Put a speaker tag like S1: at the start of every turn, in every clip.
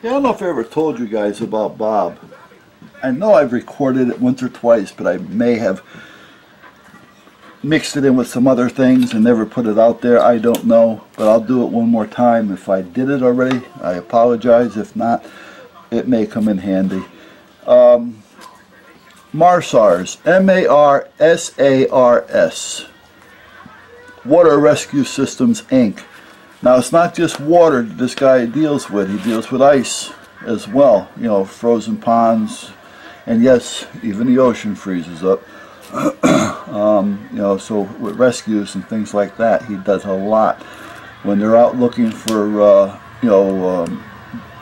S1: Yeah, I don't know if I ever told you guys about Bob. I know I've recorded it once or twice, but I may have mixed it in with some other things and never put it out there. I don't know, but I'll do it one more time. If I did it already, I apologize. If not, it may come in handy. Marasrs, M-A-R-S-A-R-S, Water Rescue Systems, Inc. Now, it's not just water that this guy deals with. He deals with ice as well. You know, frozen ponds, and yes, even the ocean freezes up. You know, so with rescues and things like that, he does a lot. When they're out looking for, you know,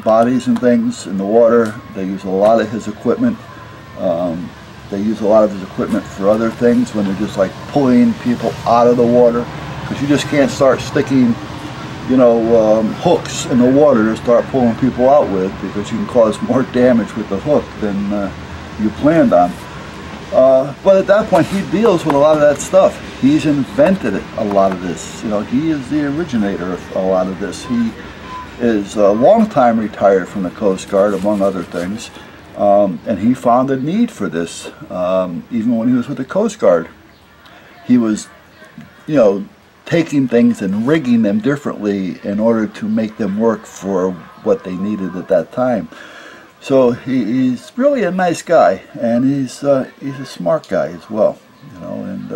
S1: bodies and things in the water, they use a lot of his equipment. They use a lot of his equipment for other things when they're just like pulling people out of the water, because you just can't start sticking, you know, hooks in the water to start pulling people out with, because you can cause more damage with the hook than you planned on. But at that point, he deals with a lot of that stuff. He's invented it, a lot of this. You know, he is the originator of a lot of this. He is a long time retired from the Coast Guard, among other things, and he found a need for this. Even when he was with the Coast Guard, he was, you know, taking things and rigging them differently in order to make them work for what they needed at that time. So he's really a nice guy, and he's a smart guy as well, you know, and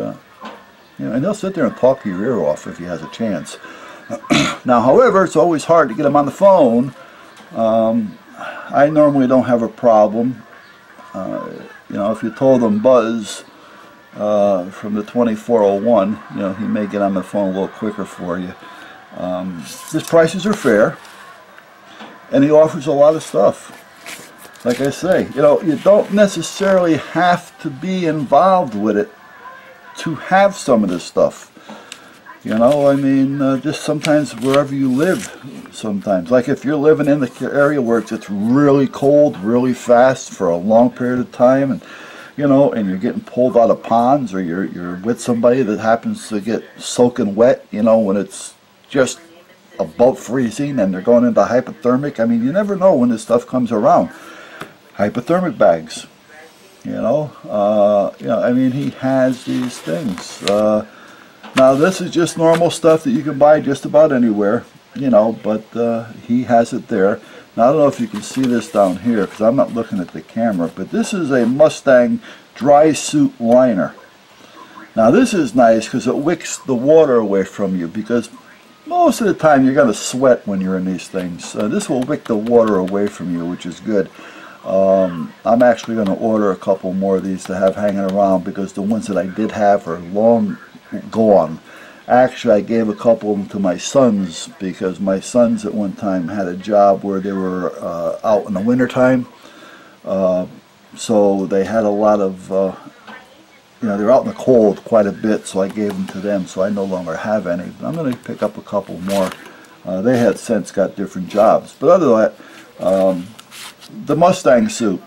S1: you know, and he'll sit there and talk your ear off if he has a chance. Now, however, it's always hard to get him on the phone. I normally don't have a problem. You know, if you told him Buzz from the 2401, you know, he may get on the phone a little quicker for you. His prices are fair, and he offers a lot of stuff. Like I say, you know, you don't necessarily have to be involved with it to have some of this stuff. You know, I mean, just sometimes wherever you live, sometimes. Like if you're living in the area where it's really cold, really fast for a long period of time, and you know, and you're getting pulled out of ponds, or you're with somebody that happens to get soaking wet, you know, when it's just above freezing and they're going into hypothermic. I mean, you never know when this stuff comes around. Hypothermic bags, you know, I mean, he has these things. Now, this is just normal stuff that you can buy just about anywhere, you know, but he has it there. Now, I don't know if you can see this down here, because I'm not looking at the camera, but this is a Mustang dry suit liner. Now, this is nice because it wicks the water away from you, because most of the time you're going to sweat when you're in these things. This will wick the water away from you, which is good. I'm actually going to order a couple more of these to have hanging around, because the ones that I did have are long gone. Actually, I gave a couple of them to my sons, because my sons at one time had a job where they were out in the wintertime. So they had a lot of, you know, they were out in the cold quite a bit, so I gave them to them, so I no longer have any. But I'm going to pick up a couple more. They had since got different jobs. But other than that, the Mustang suit.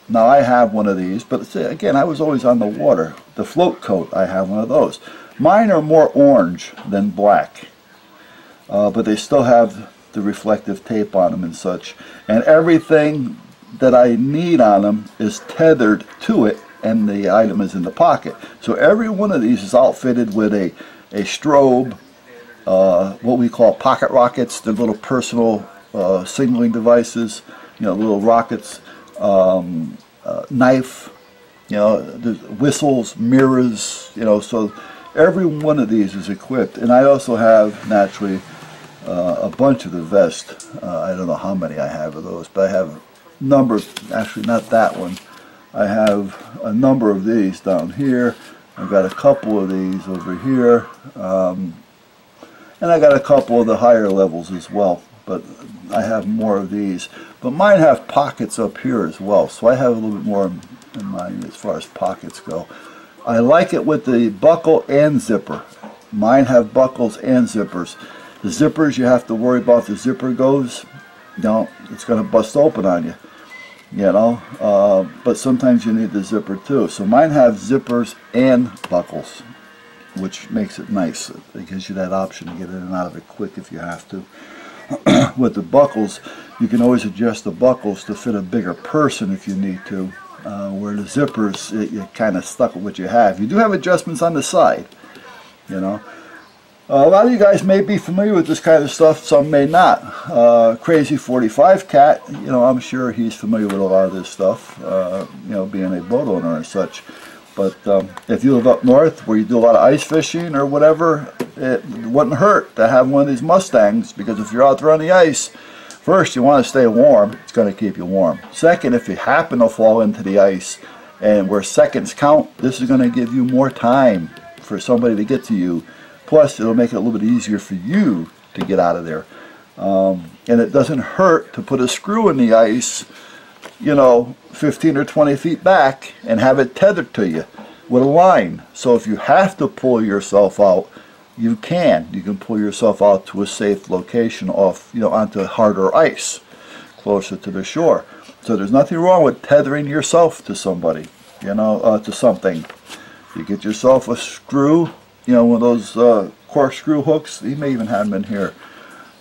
S1: Now, I have one of these, but again, I was always on the water. The float coat, I have one of those. Mine are more orange than black, but they still have the reflective tape on them and such. And everything that I need on them is tethered to it, and the item is in the pocket. So every one of these is outfitted with a strobe, what we call pocket rockets, the little personal signaling devices, you know, little rockets, knife, you know, there's whistles, mirrors, you know, so every one of these is equipped. And I also have, naturally, a bunch of the vest. I don't know how many I have of those, but I have numbers, actually not that one. I have a number of these down here. I've got a couple of these over here. And I got a couple of the higher levels as well, but I have more of these. But mine have pockets up here as well, so I have a little bit more in mine as far as pockets go. I like it with the buckle and zipper. Mine have buckles and zippers. The zippers, you have to worry about, the zipper goes, you know, it's going to bust open on you, you know, but sometimes you need the zipper too. So mine have zippers and buckles, which makes it nice. It gives you that option to get in and out of it quick if you have to. With the buckles, You can always adjust the buckles to fit a bigger person if you need to. Where the zippers, you're kind of stuck with what you have. You do have adjustments on the side, you know. A lot of you guys may be familiar with this kind of stuff, some may not. Crazy 45 Cat, you know, I'm sure he's familiar with a lot of this stuff, you know, being a boat owner and such. But if you live up north where you do a lot of ice fishing or whatever, it wouldn't hurt to have one of these Mustangs, because if you're out there on the ice, first, you want to stay warm. It's going to keep you warm. Second, if you happen to fall into the ice, and where seconds count, this is going to give you more time for somebody to get to you. Plus, it'll make it a little bit easier for you to get out of there. And it doesn't hurt to put a screw in the ice, you know, 15 or 20 feet back, and have it tethered to you with a line. So if you have to pull yourself out, you can pull yourself out to a safe location off, you know, onto harder ice, closer to the shore. So there's nothing wrong with tethering yourself to somebody, you know, to something. You get yourself a screw, you know, one of those corkscrew hooks. You may even have them in here.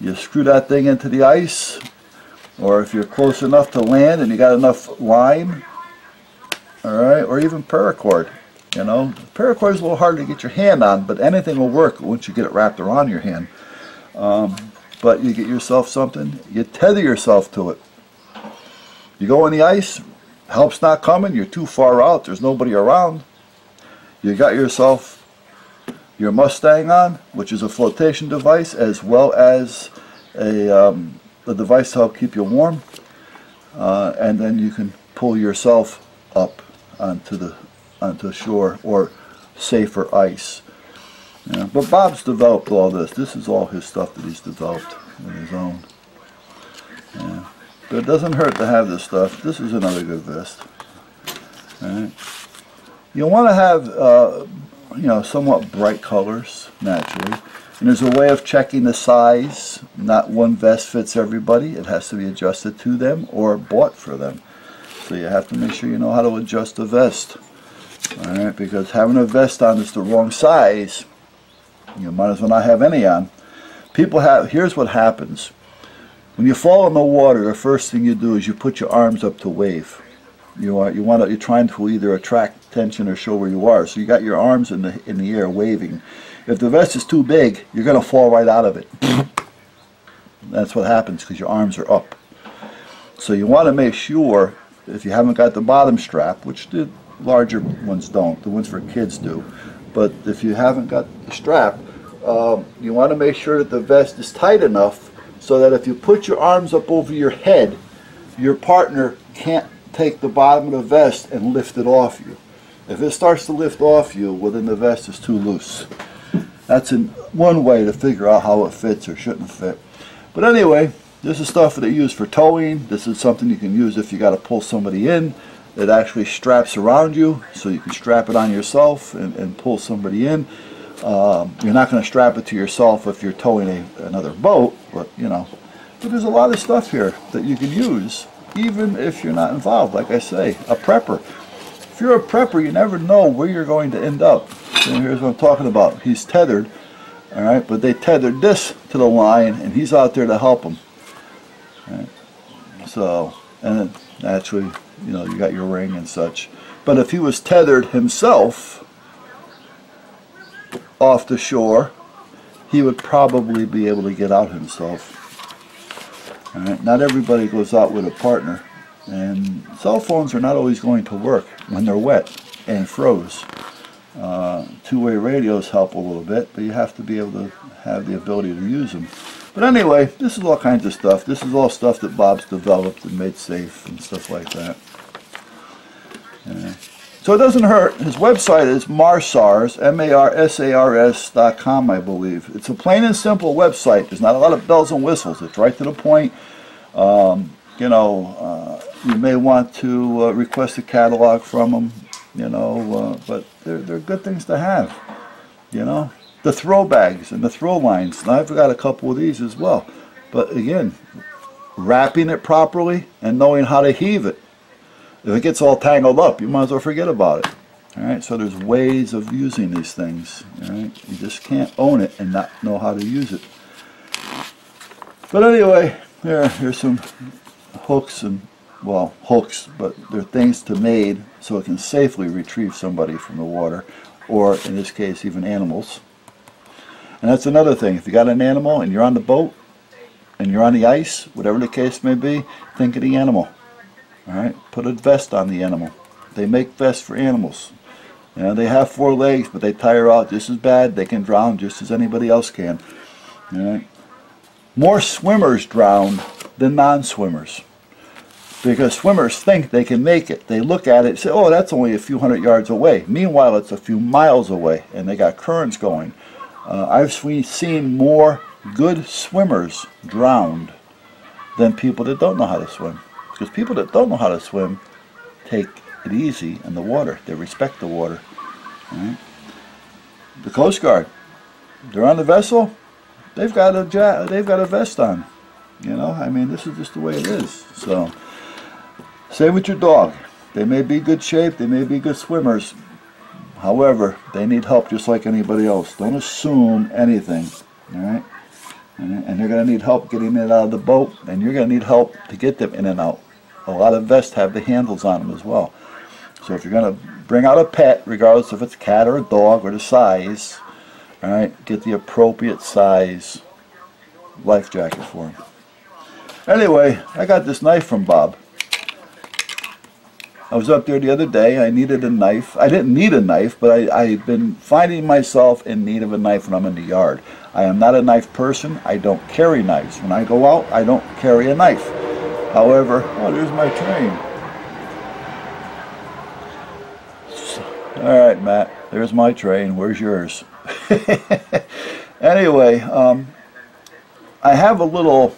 S1: You screw that thing into the ice, or if you're close enough to land and you got enough line, all right, or even paracord. You know, paracord is a little hard to get your hand on, but anything will work once you get it wrapped around your hand. But you get yourself something, you tether yourself to it. You go on the ice, help's not coming, you're too far out, there's nobody around. You got yourself your Mustang on, which is a flotation device, as well as a device to help keep you warm. And then you can pull yourself up onto shore or safer ice. Yeah, but Bob's developed all this. This is all his stuff that he's developed on his own. Yeah. But it doesn't hurt to have this stuff. This is another good vest. All right. You'll want to have you know, somewhat bright colors naturally. And there's a way of checking the size. Not one vest fits everybody. It has to be adjusted to them or bought for them. So you have to make sure you know how to adjust the vest. Alright, because having a vest on that's the wrong size, you might as well not have any on. People have, here's what happens. When you fall in the water, the first thing you do is you put your arms up to wave. You're trying to either attract attention or show where you are. So you got your arms in the air waving. If the vest is too big, you're going to fall right out of it. That's what happens because your arms are up. So you want to make sure, if you haven't got the bottom strap, which the larger ones don't, the ones for kids do, but if you haven't got the strap, you want to make sure that the vest is tight enough so that if you put your arms up over your head, your partner can't take the bottom of the vest and lift it off you. If it starts to lift off you, well then the vest is too loose. That's one way to figure out how it fits or shouldn't fit. But anyway, this is stuff that they use for towing. This is something you can use if you got to pull somebody in. It actually straps around you, so you can strap it on yourself and pull somebody in. You're not going to strap it to yourself if you're towing another boat, but you know. But there's a lot of stuff here that you can use, even if you're not involved. Like I say, a prepper. If you're a prepper, you never know where you're going to end up. So here's what I'm talking about. He's tethered, all right, but they tethered this to the line, and he's out there to help him. Right? So, and then naturally, you know, you got your ring and such. But if he was tethered himself off the shore, he would probably be able to get out himself. All right? Not everybody goes out with a partner, and cell phones are not always going to work when they're wet and froze. Two-way radios help a little bit, but you have to be able to have the ability to use them. But anyway, this is all kinds of stuff. This is all stuff that Bob's developed and made safe and stuff like that. Yeah. So it doesn't hurt. His website is Marasrs, MARSARS.com, I believe. It's a plain and simple website. There's not a lot of bells and whistles. It's right to the point. You know, you may want to request a catalog from them, you know, but they're good things to have, you know. The throw bags and the throw lines. And I've got a couple of these as well. But again, wrapping it properly and knowing how to heave it. If it gets all tangled up, you might as well forget about it. All right, so there's ways of using these things. All right, you just can't own it and not know how to use it. But anyway, Here's some hooks and, well, hooks, but they're things to made so it can safely retrieve somebody from the water, or in this case even animals. And that's another thing. If you got an animal and you're on the boat and you're on the ice, whatever the case may be, think of the animal. Alright? Put a vest on the animal. They make vests for animals. You know, they have 4 legs, but they tire out just as bad. They can drown just as anybody else can. Alright? More swimmers drown than non-swimmers, because swimmers think they can make it. They look at it and say, oh, that's only a few hundred yards away. Meanwhile, it's a few miles away, and they got currents going. I've seen more good swimmers drowned than people that don't know how to swim, because people that don't know how to swim take it easy in the water. They respect the water. Right? The Coast Guard, they're on the vessel. They've got a vest on. You know, I mean, this is just the way it is. So, same with your dog. They may be good shape, they may be good swimmers. However, they need help just like anybody else. Don't assume anything. All right? And they're going to need help getting in and out of the boat, and you're going to need help to get them in and out. A lot of vests have the handles on them as well. So if you're going to bring out a pet, regardless if it's a cat or a dog or the size, all right, get the appropriate size life jacket for him. Anyway, I got this knife from Bob. I was up there the other day. I needed a knife. I didn't need a knife, but I've been finding myself in need of a knife when I'm in the yard. I am not a knife person. I don't carry knives. When I go out, I don't carry a knife. However, oh, there's my train. All right, Matt, there's my train. Where's yours? Anyway, I have a little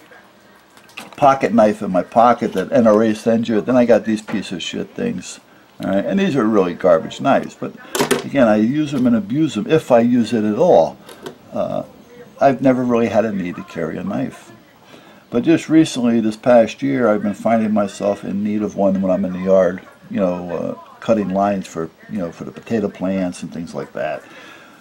S1: pocket knife in my pocket that NRA sends you. Then I got these piece of shit things. All right, and these are really garbage knives. But again, I use them and abuse them if I use it at all. I've never really had a need to carry a knife. But just recently, this past year, I've been finding myself in need of one when I'm in the yard. You know, cutting lines for, you know, for the potato plants and things like that.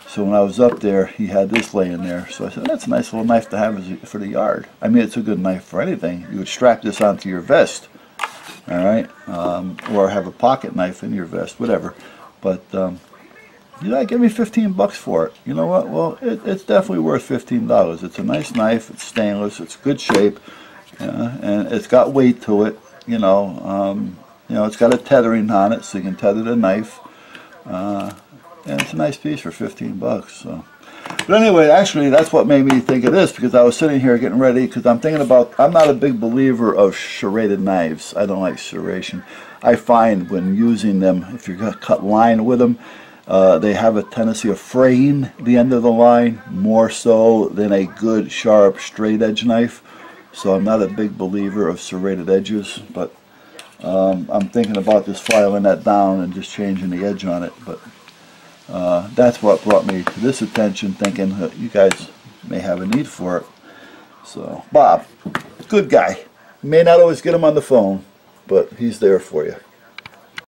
S1: So when I was up there, he had this laying there. So I said, that's a nice little knife to have for the yard. I mean, it's a good knife for anything. You would strap this onto your vest, all right, or have a pocket knife in your vest, whatever. But you know, give me $15 for it. You know what? Well, it's definitely worth $15. It's a nice knife. It's stainless. It's good shape, and it's got weight to it. You know, it's got a tethering on it, so you can tether the knife. And it's a nice piece for $15. So, but anyway, actually, that's what made me think of this, because I was sitting here getting ready, because I'm thinking about. I'm not a big believer of serrated knives. I don't like serration. I find when using them, if you're going to cut line with them, they have a tendency of fraying the end of the line more so than a good, sharp, straight edge knife. So I'm not a big believer of serrated edges, but I'm thinking about just filing that down and just changing the edge on it. But that's what brought me to this attention, thinking that you guys may have a need for it. So, Bob, good guy. You may not always get him on the phone, but he's there for you.